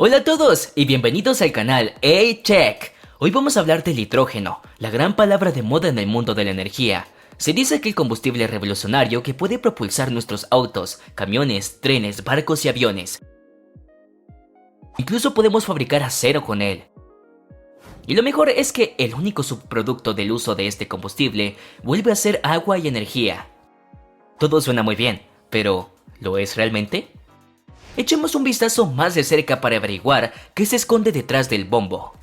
Hola a todos y bienvenidos al canal A-Tech. Hoy vamos a hablar del hidrógeno, la gran palabra de moda en el mundo de la energía. Se dice que el combustible revolucionario que puede propulsar nuestros autos, camiones, trenes, barcos y aviones. Incluso podemos fabricar acero con él. Y lo mejor es que el único subproducto del uso de este combustible vuelve a ser agua y energía. Todo suena muy bien, pero ¿lo es realmente? Echemos un vistazo más de cerca para averiguar qué se esconde detrás del bombo.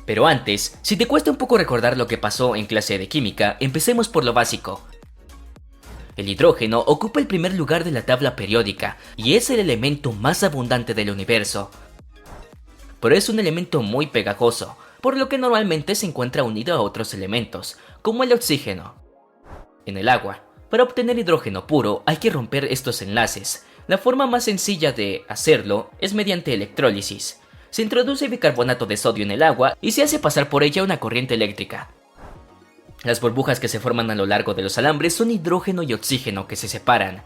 Pero antes, si te cuesta un poco recordar lo que pasó en clase de química, empecemos por lo básico. El hidrógeno ocupa el primer lugar de la tabla periódica y es el elemento más abundante del universo. Pero es un elemento muy pegajoso, por lo que normalmente se encuentra unido a otros elementos, como el oxígeno. En el agua, para obtener hidrógeno puro hay que romper estos enlaces. La forma más sencilla de hacerlo es mediante electrólisis. Se introduce bicarbonato de sodio en el agua y se hace pasar por ella una corriente eléctrica. Las burbujas que se forman a lo largo de los alambres son hidrógeno y oxígeno que se separan.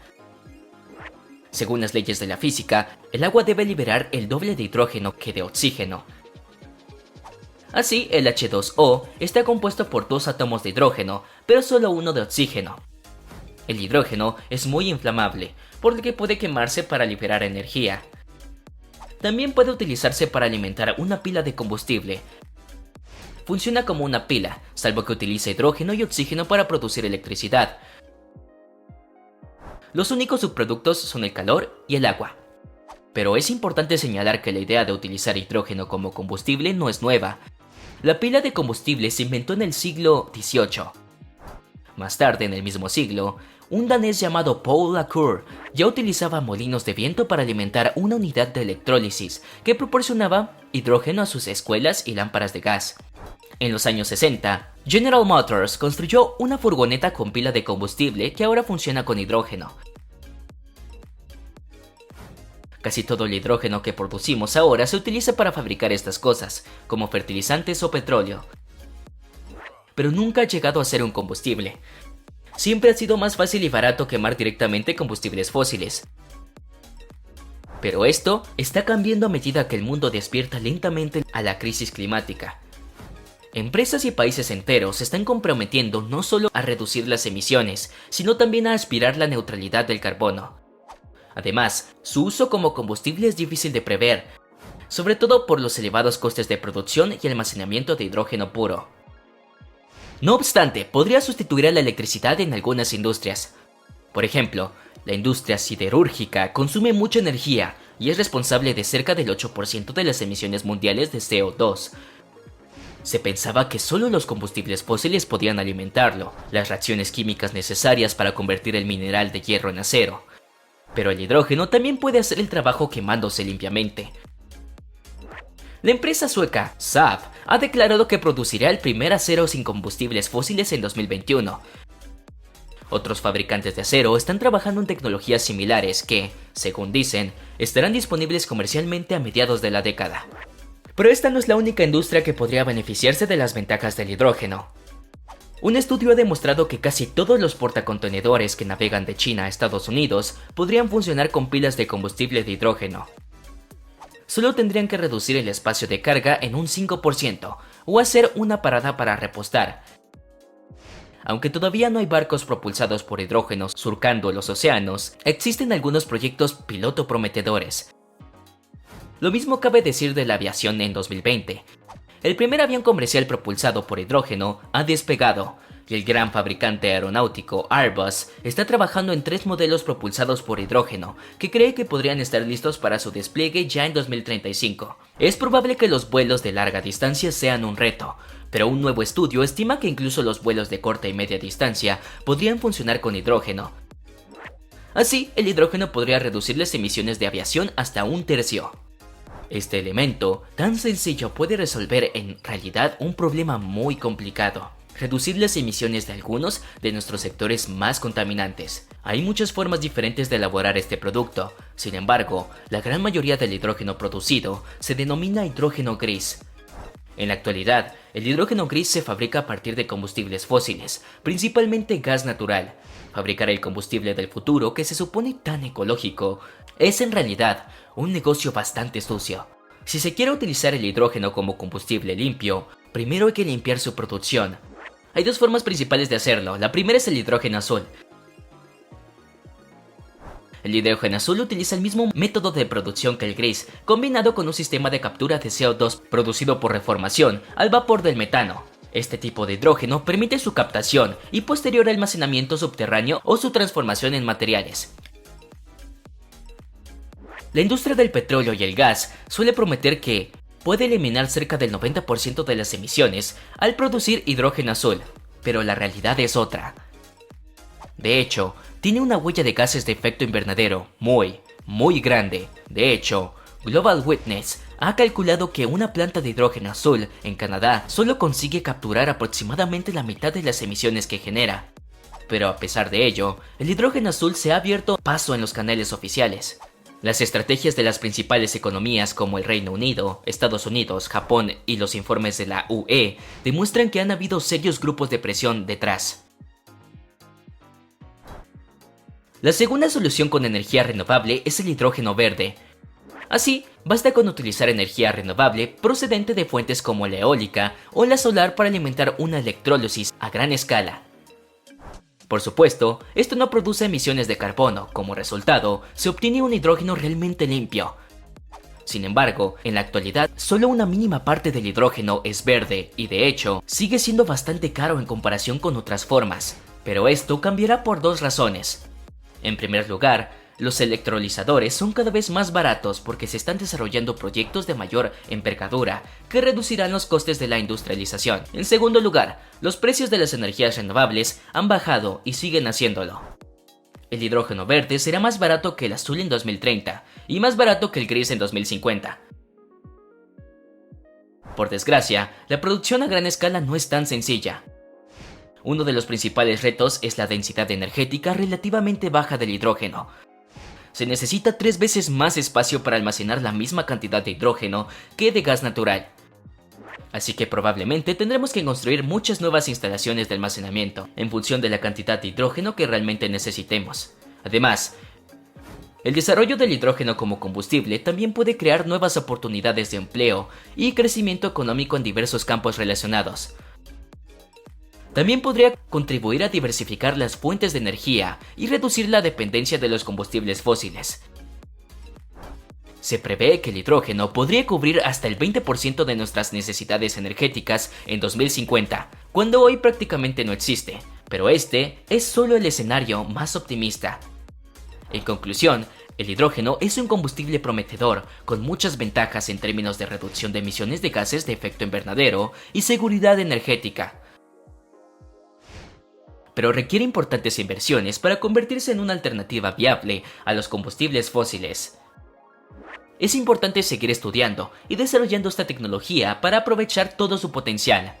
Según las leyes de la física, el agua debe liberar el doble de hidrógeno que de oxígeno. Así, el H2O está compuesto por dos átomos de hidrógeno, pero solo uno de oxígeno. El hidrógeno es muy inflamable, por lo que puede quemarse para liberar energía. También puede utilizarse para alimentar una pila de combustible. Funciona como una pila, salvo que utilice hidrógeno y oxígeno para producir electricidad. Los únicos subproductos son el calor y el agua. Pero es importante señalar que la idea de utilizar hidrógeno como combustible no es nueva. La pila de combustible se inventó en el siglo XVIII. Más tarde, en el mismo siglo, un danés llamado Paul Lacour ya utilizaba molinos de viento para alimentar una unidad de electrólisis que proporcionaba hidrógeno a sus escuelas y lámparas de gas. En los años 60, General Motors construyó una furgoneta con pila de combustible que ahora funciona con hidrógeno. Casi todo el hidrógeno que producimos ahora se utiliza para fabricar estas cosas, como fertilizantes o petróleo. Pero nunca ha llegado a ser un combustible. Siempre ha sido más fácil y barato quemar directamente combustibles fósiles. Pero esto está cambiando a medida que el mundo despierta lentamente a la crisis climática. Empresas y países enteros se están comprometiendo no solo a reducir las emisiones, sino también a aspirar la neutralidad del carbono. Además, su uso como combustible es difícil de prever, sobre todo por los elevados costes de producción y almacenamiento de hidrógeno puro. No obstante, podría sustituir a la electricidad en algunas industrias. Por ejemplo, la industria siderúrgica consume mucha energía y es responsable de cerca del 8% de las emisiones mundiales de CO2. Se pensaba que solo los combustibles fósiles podían alimentarlo, las reacciones químicas necesarias para convertir el mineral de hierro en acero. Pero el hidrógeno también puede hacer el trabajo quemándose limpiamente. La empresa sueca Saab ha declarado que producirá el primer acero sin combustibles fósiles en 2021. Otros fabricantes de acero están trabajando en tecnologías similares que, según dicen, estarán disponibles comercialmente a mediados de la década. Pero esta no es la única industria que podría beneficiarse de las ventajas del hidrógeno. Un estudio ha demostrado que casi todos los portacontenedores que navegan de China a Estados Unidos podrían funcionar con pilas de combustible de hidrógeno. Solo tendrían que reducir el espacio de carga en un 5% o hacer una parada para repostar. Aunque todavía no hay barcos propulsados por hidrógeno surcando los océanos, existen algunos proyectos piloto prometedores. Lo mismo cabe decir de la aviación en 2020. El primer avión comercial propulsado por hidrógeno ha despegado, y el gran fabricante aeronáutico Airbus está trabajando en 3 modelos propulsados por hidrógeno, que cree que podrían estar listos para su despliegue ya en 2035. Es probable que los vuelos de larga distancia sean un reto, pero un nuevo estudio estima que incluso los vuelos de corta y media distancia podrían funcionar con hidrógeno. Así, el hidrógeno podría reducir las emisiones de aviación hasta 1/3. Este elemento tan sencillo puede resolver en realidad un problema muy complicado: reducir las emisiones de algunos de nuestros sectores más contaminantes. Hay muchas formas diferentes de elaborar este producto. Sin embargo, la gran mayoría del hidrógeno producido se denomina hidrógeno gris. En la actualidad, el hidrógeno gris se fabrica a partir de combustibles fósiles, principalmente gas natural. Fabricar el combustible del futuro, que se supone tan ecológico, es en realidad un negocio bastante sucio. Si se quiere utilizar el hidrógeno como combustible limpio, primero hay que limpiar su producción. Hay dos formas principales de hacerlo. La primera es el hidrógeno azul. El hidrógeno azul utiliza el mismo método de producción que el gris, combinado con un sistema de captura de CO2 producido por reformación al vapor del metano. Este tipo de hidrógeno permite su captación y posterior almacenamiento subterráneo o su transformación en materiales. La industria del petróleo y el gas suele prometer que puede eliminar cerca del 90% de las emisiones al producir hidrógeno azul, pero la realidad es otra. De hecho, tiene una huella de gases de efecto invernadero muy grande. De hecho, Global Witness ha calculado que una planta de hidrógeno azul en Canadá solo consigue capturar aproximadamente la mitad de las emisiones que genera. Pero a pesar de ello, el hidrógeno azul se ha abierto paso en los canales oficiales. Las estrategias de las principales economías como el Reino Unido, Estados Unidos, Japón y los informes de la UE demuestran que han habido serios grupos de presión detrás. La segunda solución con energía renovable es el hidrógeno verde. Así, basta con utilizar energía renovable procedente de fuentes como la eólica o la solar para alimentar una electrólisis a gran escala. Por supuesto, esto no produce emisiones de carbono, como resultado, se obtiene un hidrógeno realmente limpio. Sin embargo, en la actualidad, solo una mínima parte del hidrógeno es verde y de hecho, sigue siendo bastante caro en comparación con otras formas. Pero esto cambiará por dos razones. En primer lugar, los electrolizadores son cada vez más baratos porque se están desarrollando proyectos de mayor envergadura que reducirán los costes de la industrialización. En segundo lugar, los precios de las energías renovables han bajado y siguen haciéndolo. El hidrógeno verde será más barato que el azul en 2030 y más barato que el gris en 2050. Por desgracia, la producción a gran escala no es tan sencilla. Uno de los principales retos es la densidad energética relativamente baja del hidrógeno. Se necesita 3 veces más espacio para almacenar la misma cantidad de hidrógeno que de gas natural. Así que probablemente tendremos que construir muchas nuevas instalaciones de almacenamiento en función de la cantidad de hidrógeno que realmente necesitemos. Además, el desarrollo del hidrógeno como combustible también puede crear nuevas oportunidades de empleo y crecimiento económico en diversos campos relacionados. También podría contribuir a diversificar las fuentes de energía y reducir la dependencia de los combustibles fósiles. Se prevé que el hidrógeno podría cubrir hasta el 20% de nuestras necesidades energéticas en 2050, cuando hoy prácticamente no existe, pero este es solo el escenario más optimista. En conclusión, el hidrógeno es un combustible prometedor, con muchas ventajas en términos de reducción de emisiones de gases de efecto invernadero y seguridad energética. Pero requiere importantes inversiones para convertirse en una alternativa viable a los combustibles fósiles. Es importante seguir estudiando y desarrollando esta tecnología para aprovechar todo su potencial.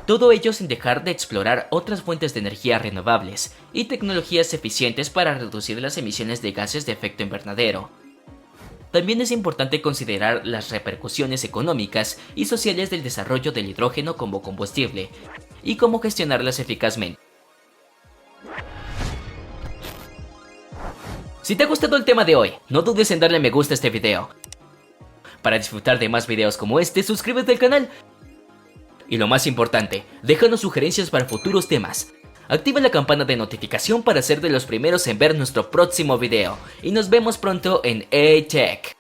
Todo ello sin dejar de explorar otras fuentes de energía renovables y tecnologías eficientes para reducir las emisiones de gases de efecto invernadero. También es importante considerar las repercusiones económicas y sociales del desarrollo del hidrógeno como combustible y cómo gestionarlas eficazmente. Si te ha gustado el tema de hoy, no dudes en darle me gusta a este video. Para disfrutar de más videos como este, suscríbete al canal. Y lo más importante, déjanos sugerencias para futuros temas. Activa la campana de notificación para ser de los primeros en ver nuestro próximo video. Y nos vemos pronto en A-Tech.